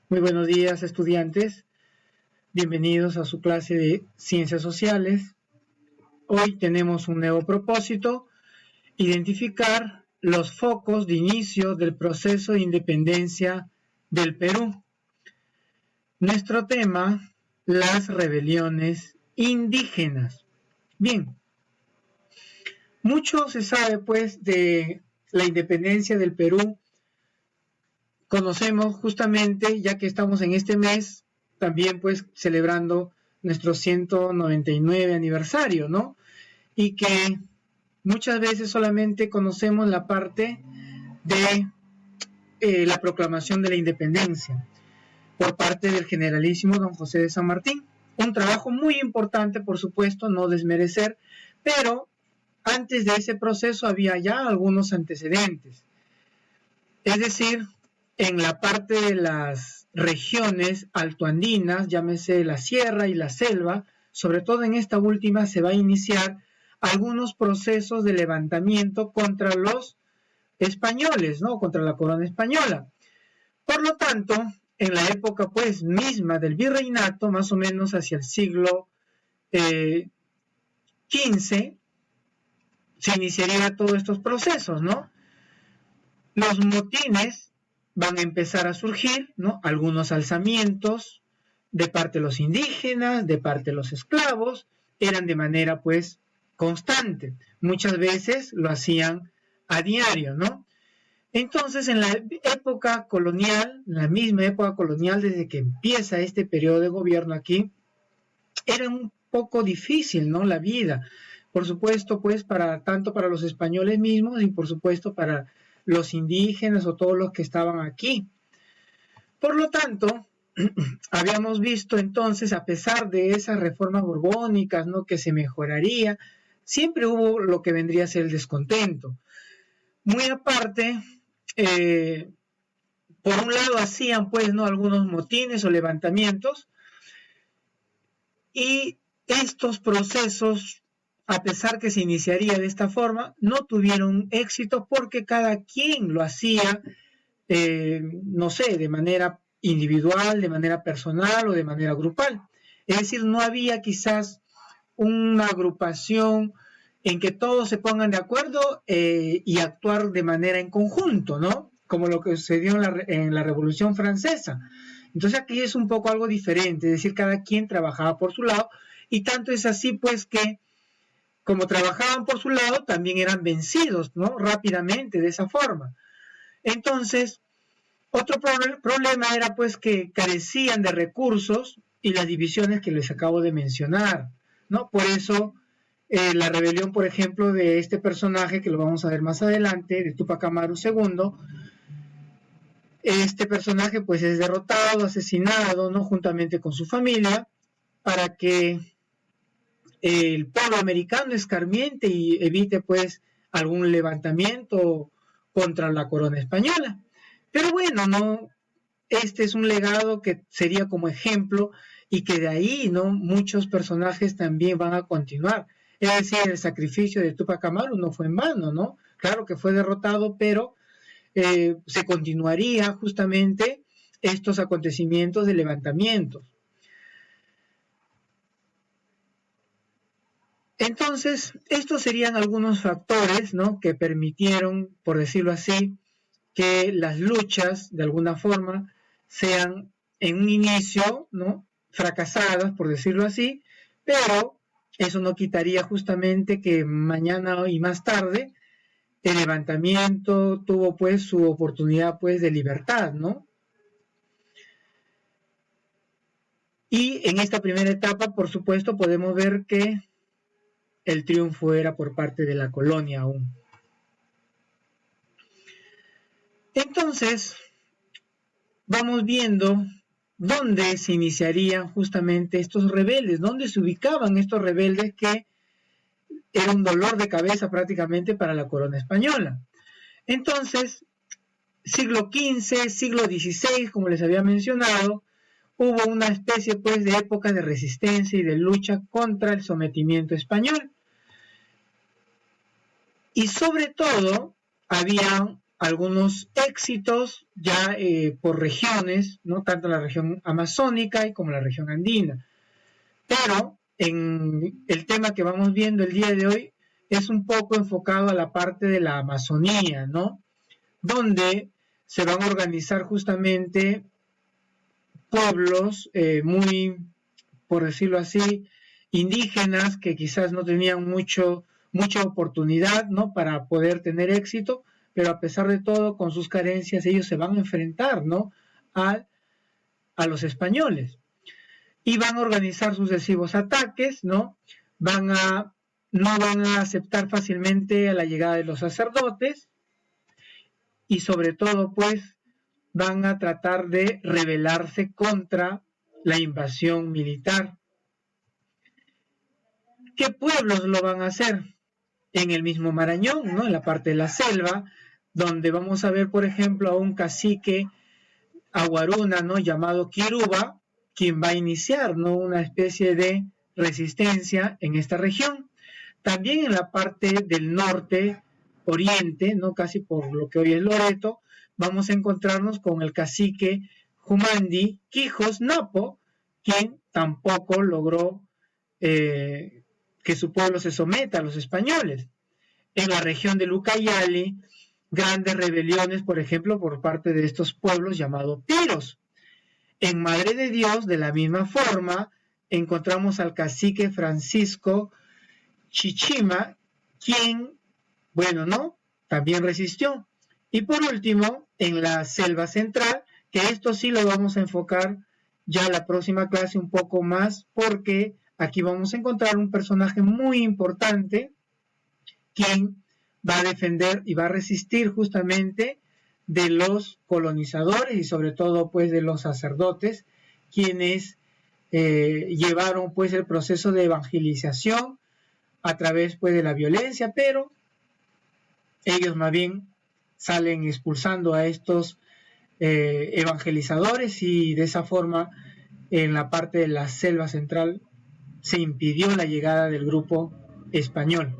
Muy buenos días, estudiantes. Bienvenidos a su clase de Ciencias Sociales. Hoy tenemos un nuevo propósito: identificar los focos de inicio del proceso de independencia del Perú. Nuestro tema: las rebeliones indígenas. Bien, mucho se sabe pues de la independencia del Perú. Conocemos justamente, ya que estamos en este mes, también pues celebrando nuestro 199 aniversario, ¿no? Y que muchas veces solamente conocemos la parte de la proclamación de la independencia por parte del generalísimo don José de San Martín. Un trabajo muy importante, por supuesto, no desmerecer, pero antes de ese proceso había ya algunos antecedentes. Es decir, en la parte de las regiones altoandinas, llámese la sierra y la selva, sobre todo en esta última se va a iniciar algunos procesos de levantamiento contra los españoles, ¿no? Contra la corona española. Por lo tanto, en la época pues misma del virreinato, más o menos hacia el siglo XV, se iniciarían todos estos procesos, ¿no? Los motines van a empezar a surgir, ¿no? Algunos alzamientos de parte de los indígenas, de parte de los esclavos, eran de manera pues constante. Muchas veces lo hacían a diario, ¿no? Entonces, en la época colonial, la misma época colonial, desde que empieza este periodo de gobierno aquí, era un poco difícil, ¿no? La vida, por supuesto, pues tanto para los españoles mismos y por supuesto para los indígenas o todos los que estaban aquí. Por lo tanto, habíamos visto entonces, a pesar de esas reformas borbónicas, ¿no? Que se mejoraría, siempre hubo lo que vendría a ser el descontento. Muy aparte, por un lado hacían pues, ¿no? Algunos motines o levantamientos, y estos procesos, a pesar que se iniciaría de esta forma, no tuvieron éxito porque cada quien lo hacía, no sé, de manera individual, de manera personal o de manera grupal. Es decir, no había quizás una agrupación en que todos se pongan de acuerdo y actuar de manera en conjunto, ¿no? Como lo que sucedió en la Revolución Francesa. Entonces aquí es un poco algo diferente, es decir, cada quien trabajaba por su lado, y tanto es así pues que como trabajaban por su lado, también eran vencidos, ¿no? Rápidamente, de esa forma. Entonces, otro problema era pues que carecían de recursos y las divisiones que les acabo de mencionar, ¿no? Por eso la rebelión, por ejemplo, de este personaje, que lo vamos a ver más adelante, de Tupac Amaru II, este personaje pues es derrotado, asesinado, ¿no? Juntamente con su familia, para que el pueblo americano escarmiente y evite pues algún levantamiento contra la corona española. Pero bueno, no, este es un legado que sería como ejemplo y que de ahí, ¿no? Muchos personajes también van a continuar. Es decir, el sacrificio de Tupac Amaru no fue en vano, ¿no? Claro que fue derrotado, pero se continuaría justamente estos acontecimientos de levantamientos. Entonces, estos serían algunos factores, ¿no? Que permitieron, por decirlo así, que las luchas, de alguna forma, sean en un inicio, ¿no? Fracasadas, por decirlo así, pero eso no quitaría justamente que mañana y más tarde el levantamiento tuvo pues su oportunidad pues de libertad, ¿no? Y en esta primera etapa, por supuesto, podemos ver que el triunfo era por parte de la colonia aún. Entonces, vamos viendo dónde se iniciarían justamente estos rebeldes, dónde se ubicaban estos rebeldes que era un dolor de cabeza prácticamente para la corona española. Entonces, siglo XV, siglo XVI, como les había mencionado, hubo una especie pues de época de resistencia y de lucha contra el sometimiento español. Y sobre todo, había algunos éxitos ya por regiones, ¿no? Tanto la región amazónica como la región andina. Pero en el tema que vamos viendo el día de hoy es un poco enfocado a la parte de la Amazonía, ¿no? Donde se van a organizar justamente pueblos muy, por decirlo así, indígenas que quizás no tenían mucha oportunidad, ¿no? Para poder tener éxito, pero a pesar de todo, con sus carencias, ellos se van a enfrentar, ¿no? A los españoles. Y van a organizar sucesivos ataques, ¿no? No van a aceptar fácilmente a la llegada de los sacerdotes y sobre todo, pues, van a tratar de rebelarse contra la invasión militar. ¿Qué pueblos lo van a hacer? En el mismo Marañón, ¿no? En la parte de la selva, donde vamos a ver, por ejemplo, a un cacique aguaruna, ¿no? Llamado Quiruba, quien va a iniciar, ¿no? Una especie de resistencia en esta región. También en la parte del norte, oriente, ¿no? Casi por lo que hoy es Loreto, vamos a encontrarnos con el cacique Jumandi Quijos Napo, quien tampoco logró que su pueblo se someta a los españoles. En la región de Lucayali, grandes rebeliones, por ejemplo, por parte de estos pueblos llamados piros. En Madre de Dios, de la misma forma, encontramos al cacique Francisco Chichima, quien, bueno, ¿no? También resistió. Y por último, en la selva central, que esto sí lo vamos a enfocar ya la próxima clase un poco más, porque aquí vamos a encontrar un personaje muy importante, quien va a defender y va a resistir justamente de los colonizadores y sobre todo pues de los sacerdotes, quienes llevaron pues el proceso de evangelización a través pues de la violencia, pero ellos más bien salen expulsando a estos evangelizadores y de esa forma en la parte de la selva central se impidió la llegada del grupo español.